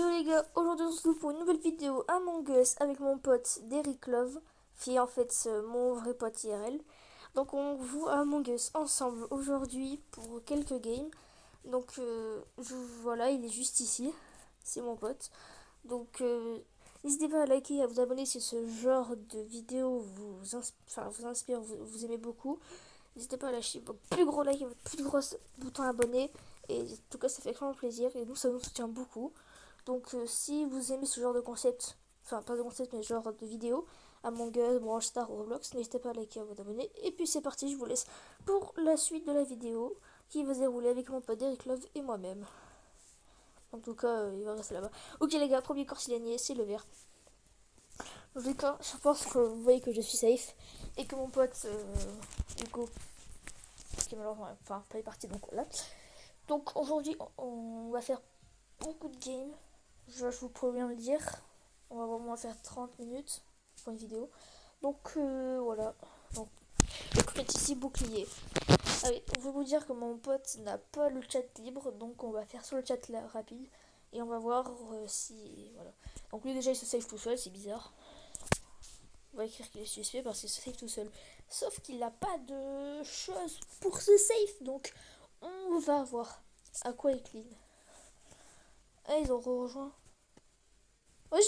Yo les gars, aujourd'hui on se retrouve pour une nouvelle vidéo Among Us avec mon pote Derrick Love, qui est en fait mon vrai pote IRL. Donc on joue à Among Us ensemble aujourd'hui pour quelques games. Donc voilà, il est juste ici, c'est mon pote. Donc n'hésitez pas à liker et à vous abonner si ce genre de vidéo vous inspire, vous aimez beaucoup. N'hésitez pas à lâcher votre plus gros like et votre plus gros bouton abonné. Et en tout cas ça fait vraiment plaisir et nous ça nous soutient beaucoup. Donc si vous aimez ce genre de concept, enfin pas de concept mais genre de vidéo, Among Us, Brawl Stars ou Roblox, n'hésitez pas à liker et à vous abonner. Et puis c'est parti, je vous laisse pour la suite de la vidéo qui va se dérouler avec mon pote Derrick Love et moi-même. En tout cas, il va rester là-bas. Ok les gars, premier corps s'il gagné, c'est le vert. Donc je pense que vous voyez que je suis safe et que mon pote Hugo, qui est malheureusement enfin pas est parti, donc voilà. Donc aujourd'hui on va faire beaucoup de games. Je vous préviens de le dire. On va vraiment faire 30 minutes pour une vidéo. Donc voilà. Donc ici bouclier. Allez, on veut vous dire que mon pote n'a pas le chat libre, donc on va faire sur le chat là, rapide. Et on va voir si. Voilà. Donc lui déjà il se save tout seul, c'est bizarre. On va écrire qu'il est suspect parce qu'il se save tout seul. Sauf qu'il n'a pas de choses pour se save. Donc on va voir à quoi il clean. Ah, ils ont rejoint. Ouais,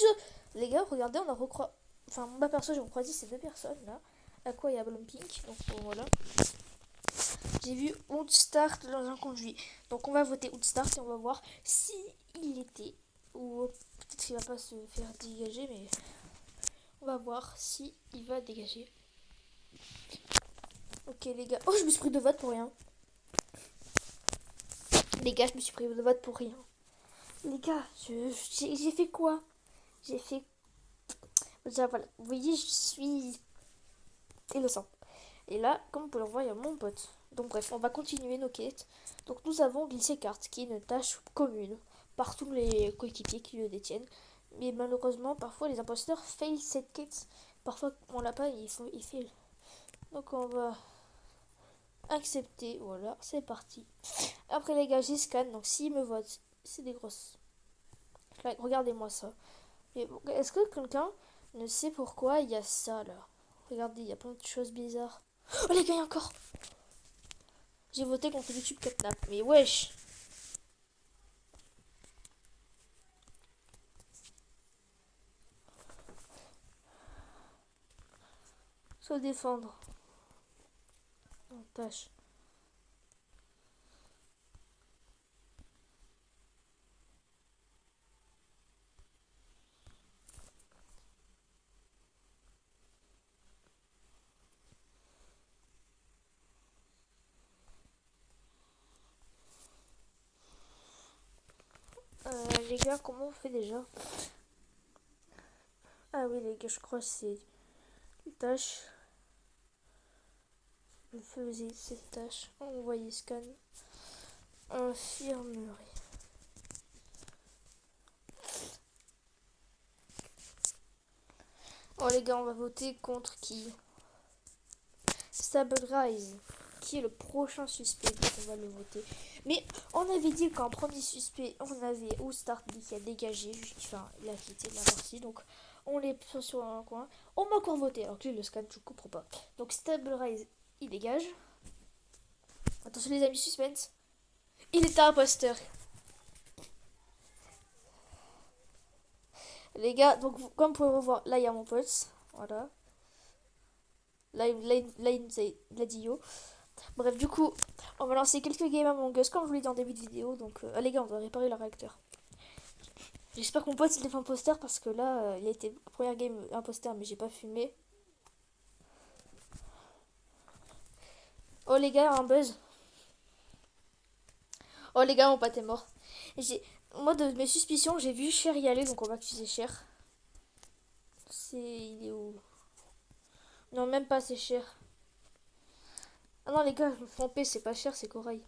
les gars, regardez, on a recroisé. Enfin, moi perso, j'ai recroisé ces deux personnes là. À quoi il y a Pink. Donc voilà. J'ai vu Outstart dans un conduit. Donc on va voter Outstart et on va voir si il était. Ou peut-être qu'il va pas se faire dégager, mais on va voir si il va dégager. Ok les gars. Oh, je me suis pris de vote pour rien. Les gars, je me suis pris de vote pour rien. Les gars, j'ai fait quoi? J'ai fait. Déjà, voilà. Vous voyez, je suis innocent. Et là, comme vous pouvez le voir, il y a mon pote. Donc bref, on va continuer nos quêtes. Donc nous avons glissé carte, qui est une tâche commune par tous les coéquipiers qui le détiennent. Mais malheureusement, parfois les imposteurs fail cette quête. Parfois, on l'a pas, il fail. Donc on va accepter. Voilà, c'est parti. Après les gars, j'y scanne. Donc s'ils me votent, c'est des grosses. Like, regardez-moi ça. Mais bon, est-ce que quelqu'un ne sait pourquoi il y a ça là? Regardez, il y a plein de choses bizarres. Oh les gars, il y a encore. J'ai voté contre YouTube Catnap. Mais wesh. Se défendre. En tâche. Les gars, comment on fait déjà? Ah oui, les gars, je crois que c'est une tâche. Je faisais cette tâche. Envoyer scan. Infirmerie. Oh les gars, on va voter contre qui? Stabilize, qui est le prochain suspect. Donc on va le voter. Mais on avait dit qu'en premier suspect, on avait Oustart qui a dégagé. Enfin, il a quitté la partie. Donc on les pose sur un coin. On m'a encore voté. Alors que lui, le scan, je comprends pas. Donc Stabilize, il dégage. Attention les amis, suspense. Il est un imposteur. Les gars, donc comme vous pouvez revoir, là il y a mon pote. Voilà. Là il a dit yo. Bref, du coup, on va lancer quelques games Among Us comme je vous l'ai dit en début de vidéo. Donc, les gars, on doit réparer le réacteur. J'espère que mon pote il est fait imposteur parce que là, il a été première game imposteur, mais j'ai pas filmé. Oh les gars, un buzz. Oh les gars, mon pote est mort. Moi, de mes suspicions, j'ai vu Cher y aller, donc on va accuser Cher. Il est où? Non, même pas, c'est Cher. Ah non, les gars, je me suis trompée, c'est pas Cher, c'est Corail.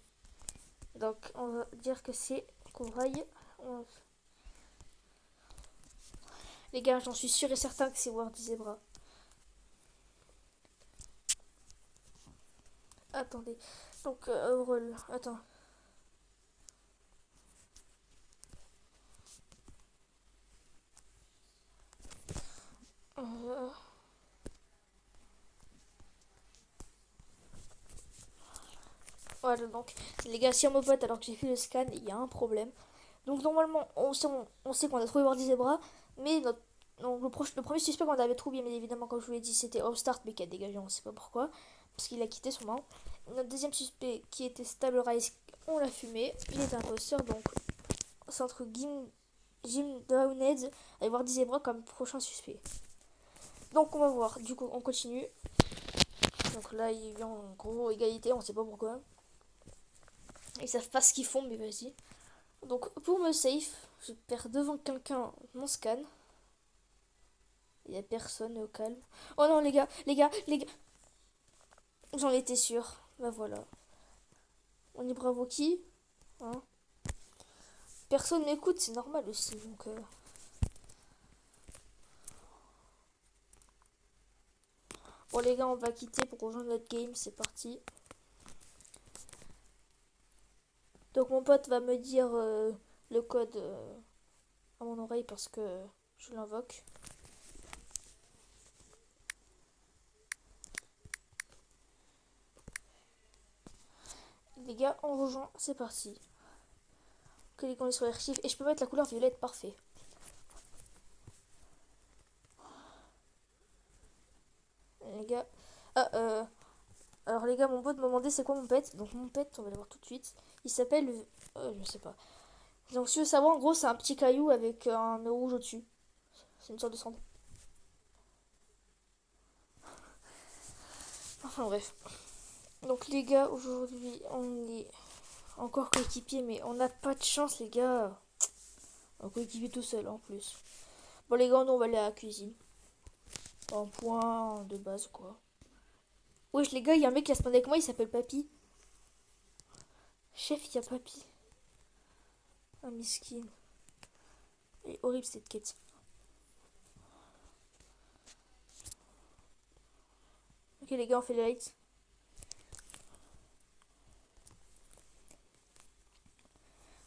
Donc, on va dire que c'est Corail. Les gars, j'en suis sûr et certain que c'est Wardy Zebra. Attendez. Donc, Overall. Attends. Euh, Voilà, donc les gars, si on me vote alors que j'ai fait le scan, il y a un problème. Donc normalement, on sait qu'on a trouvé Wardy Zebra, mais donc, le premier suspect qu'on avait trouvé, bien évidemment, comme je vous l'ai dit, c'était Upstart, mais qui a dégagé, on sait pas pourquoi, parce qu'il a quitté son nom. Notre deuxième suspect, qui était Stable Rice, on l'a fumé, il est imposteur, donc c'est entre Jim Downhead et Wardy Zebra comme prochain suspect. Donc on va voir, du coup on continue. Donc là il y a en gros égalité, on sait pas pourquoi. Ils savent pas ce qu'ils font, mais vas-y. Donc pour me safe, je perds devant quelqu'un mon scan. Il y a personne au calme. Oh non les gars, les gars, les gars. J'en étais sûr. Bah voilà. On est bravo qui, hein? Personne m'écoute, c'est normal aussi. Donc bon les gars, on va quitter pour rejoindre notre game. C'est parti. Donc mon pote va me dire le code à mon oreille parce que je l'invoque. Les gars, on rejoint, c'est parti. Que les conditions archives. Et je peux mettre la couleur violette, parfait. Les gars. Ah, alors les gars, mon pote m'a demandé c'est quoi mon pet. Donc mon pet, on va le voir tout de suite. Il s'appelle... je sais pas. Donc si tu veux savoir, en gros, c'est un petit caillou avec un nœud rouge au-dessus. C'est une sorte de cendre. Enfin bref. Donc les gars, aujourd'hui, on est encore coéquipier, mais on n'a pas de chance, les gars. On est coéquipier tout seul en plus. Bon les gars, nous on va aller à la cuisine. Un point de base quoi. Wesh les gars, il y a un mec qui a spawn avec moi, il s'appelle Papy. Chef, il y a Papy. Un miskin. Elle est horrible cette quête. Ok les gars, on fait les lights.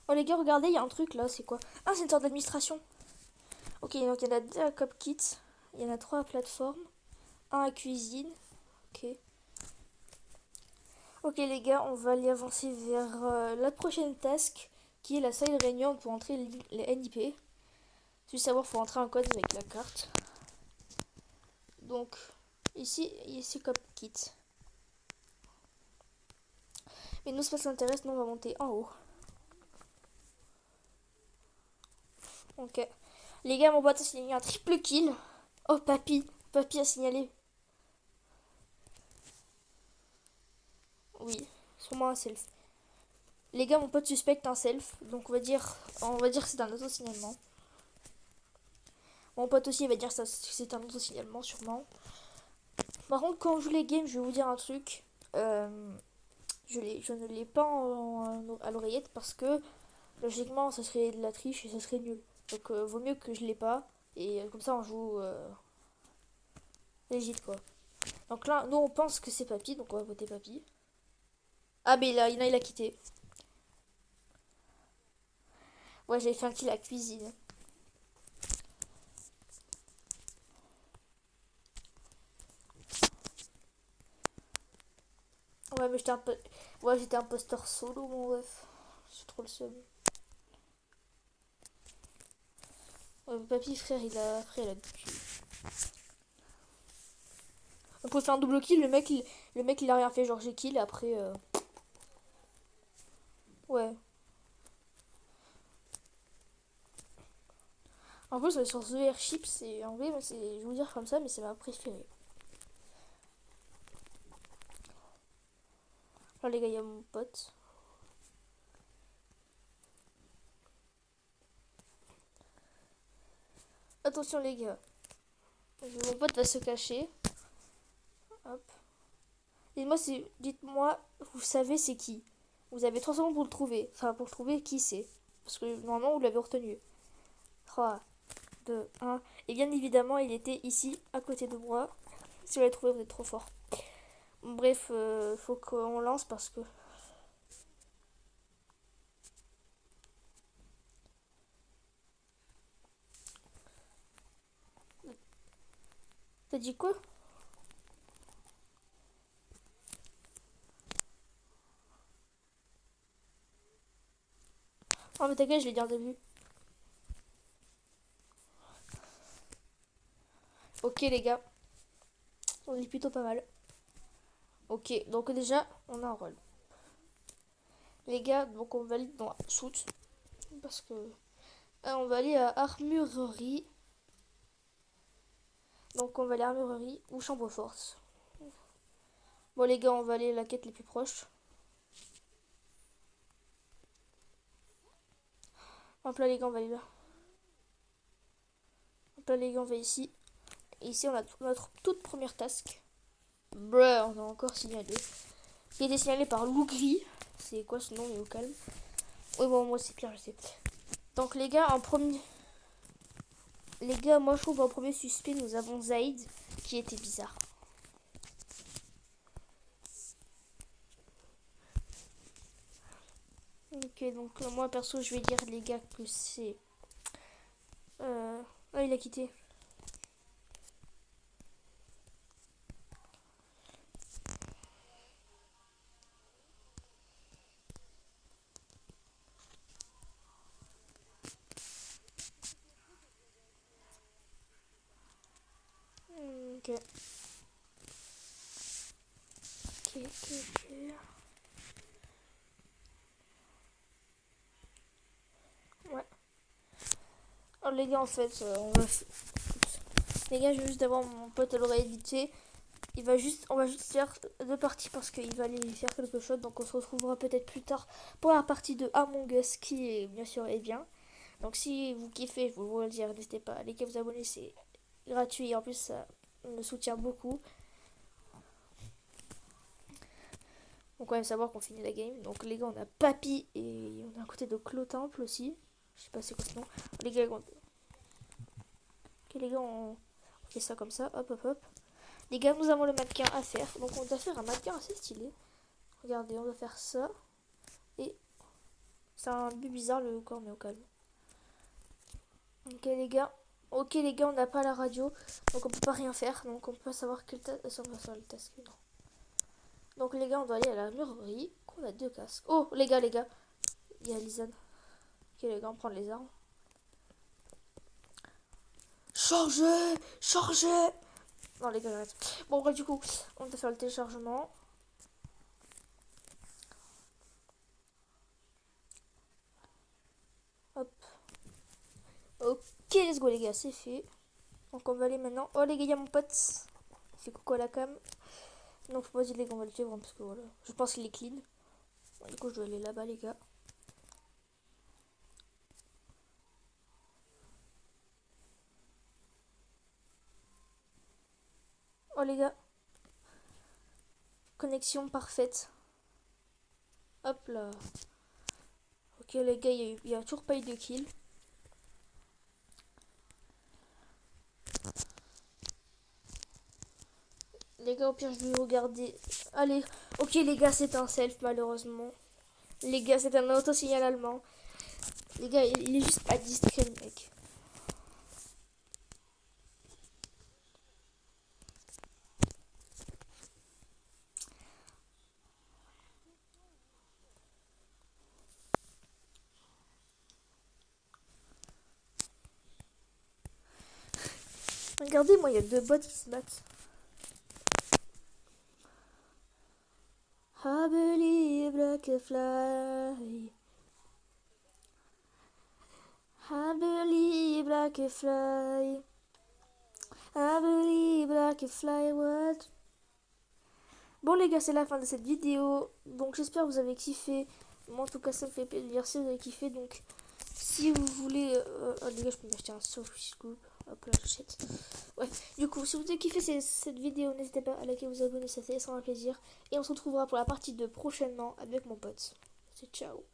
Oh les gars, regardez, il y a un truc là, c'est quoi? Ah, c'est une sorte d'administration. Ok, donc il y en a deux à Cop Kit. Il y en a trois à plateforme. Un à cuisine. Ok. Ok les gars, on va aller avancer vers la prochaine task qui est la salle de réunion pour entrer les NIP. Si tu savoir, faut entrer un code avec la carte. Donc ici Cop Kit. Mais nous, ça s'intéresse, nous on va monter en haut. Ok. Les gars, mon pote a signalé un triple kill. Oh, Papy. Papy a signalé. Oui, sûrement un self. Les gars, mon pote suspecte un self. Donc on va dire que c'est un auto-signalement. Mon pote aussi il va dire que c'est un auto-signalement, sûrement. Par contre, quand on joue les games, je vais vous dire un truc. Je ne l'ai pas à l'oreillette parce que logiquement, ça serait de la triche et ça serait nul. Donc, vaut mieux que je l'ai pas. Et comme ça, on joue légit quoi. Donc là, nous on pense que c'est Papy, donc on va voter Papy. Ah, mais il a quitté. Ouais, j'avais fait un kill à la cuisine. Ouais, mais j'étais imposteur solo, mon ref. C'est trop le seum. Ouais, Papy, frère, il a tué. On peut faire un double kill, le mec il a rien fait, genre j'ai kill, et après. Ouais. En plus, sur The Airship, c'est. En vrai, je vais vous dire comme ça, mais c'est ma préférée. Là, les gars, il y a mon pote. Attention, les gars. Mon pote va se cacher. Hop. Dites-moi, vous savez c'est qui. Vous avez 3 secondes pour le trouver. Enfin, pour le trouver, qui c'est. Parce que normalement, vous l'avez retenu. 3, 2, 1. Et bien évidemment, il était ici, à côté de moi. Si vous l'avez trouvé, vous êtes trop fort. Bref, faut qu'on lance parce que... T'as dit quoi? Oh mais t'inquiète, je l'ai dit au début. Ok les gars, on est plutôt pas mal. Ok, donc déjà, on a un rôle. Les gars, donc on va aller dans shoot. Parce que... on va aller à armurerie. Donc on va aller à armurerie ou chambre forte. Bon les gars, on va aller à la quête les plus proches. Hop là les gars, on va aller là. Hop là les gars, on va ici. Et ici, on a notre toute première task. Bruh, on a encore signalé. Qui a été signalé par Loup Gris. C'est quoi ce nom, mais au calme. Oui, bon, moi c'est clair, je sais. Donc les gars, en premier... Les gars, moi je trouve en premier suspect, nous avons Zaïd, qui était bizarre. Ok, donc moi perso, je vais dire les gars que c'est... Ah, il a quitté. Ok. Ok. Ouais. Alors les gars, en fait, les gars, je vais juste d'avoir mon pote à l'oreille vite fait. On va juste faire deux parties parce qu'il va aller faire quelque chose. Donc on se retrouvera peut-être plus tard pour la partie de Among Us qui est bien sûr est bien. Donc si vous kiffez, je vous le dire, n'hésitez pas à liker, vous abonner, c'est gratuit et en plus ça me soutient beaucoup. Donc quand même savoir qu'on finit la game. Donc les gars, on a Papy et on a un côté de Clotemple aussi. Je sais pas c'est quoi ce nom. Les gars, ok, les gars, on fait ça comme ça. Hop, hop, hop. Les gars, nous avons le mannequin à faire. Donc on doit faire un mannequin assez stylé. Regardez, on doit faire ça. Et c'est un peu bizarre le corps, mais au calme. Ok les gars. Ok les gars, on n'a pas la radio. Donc on peut pas rien faire. Donc on peut pas savoir quel task. On va faire le task. Non. Donc les gars, on doit aller à la murgerie. On a deux casques. Oh les gars, les gars. Il y a Lisanne. Ok les gars, on prend les armes. Chargez. Chargez. Non les gars, j'arrête. Bon bref, du coup, on va faire le téléchargement. Hop. Ok, let's go les gars, c'est fait. Donc on va aller maintenant. Oh les gars, il y a mon pote. Il fait coucou à la cam. Donc vas-y les gars, on va le suivre parce que voilà. Je pense qu'il est clean. Bon, du coup, je dois aller là-bas les gars. Oh les gars. Connexion parfaite. Hop là. Ok les gars, il y a toujours pas eu de kill. Les gars, au pire, je vais regarder. Allez, ok les gars, c'est un self malheureusement. Les gars, c'est un auto-signal allemand. Les gars, il est juste pas discret le mec. Regardez, moi, il y a deux bots qui se battent. I believe I can fly. I believe I can fly. I believe I can fly. What? Bon les gars, c'est la fin de cette vidéo. Donc j'espère que vous avez kiffé. Moi en tout cas, ça me fait plaisir si vous avez kiffé. Donc si vous voulez... les gars, je peux m'acheter un Sophie Scoop. Hop là, j'achète. Ouais, du coup, si vous avez kiffé cette vidéo, n'hésitez pas à liker, vous abonner, ça fait extrêmement plaisir. Et on se retrouvera pour la partie 2 prochainement avec mon pote. C'est ciao.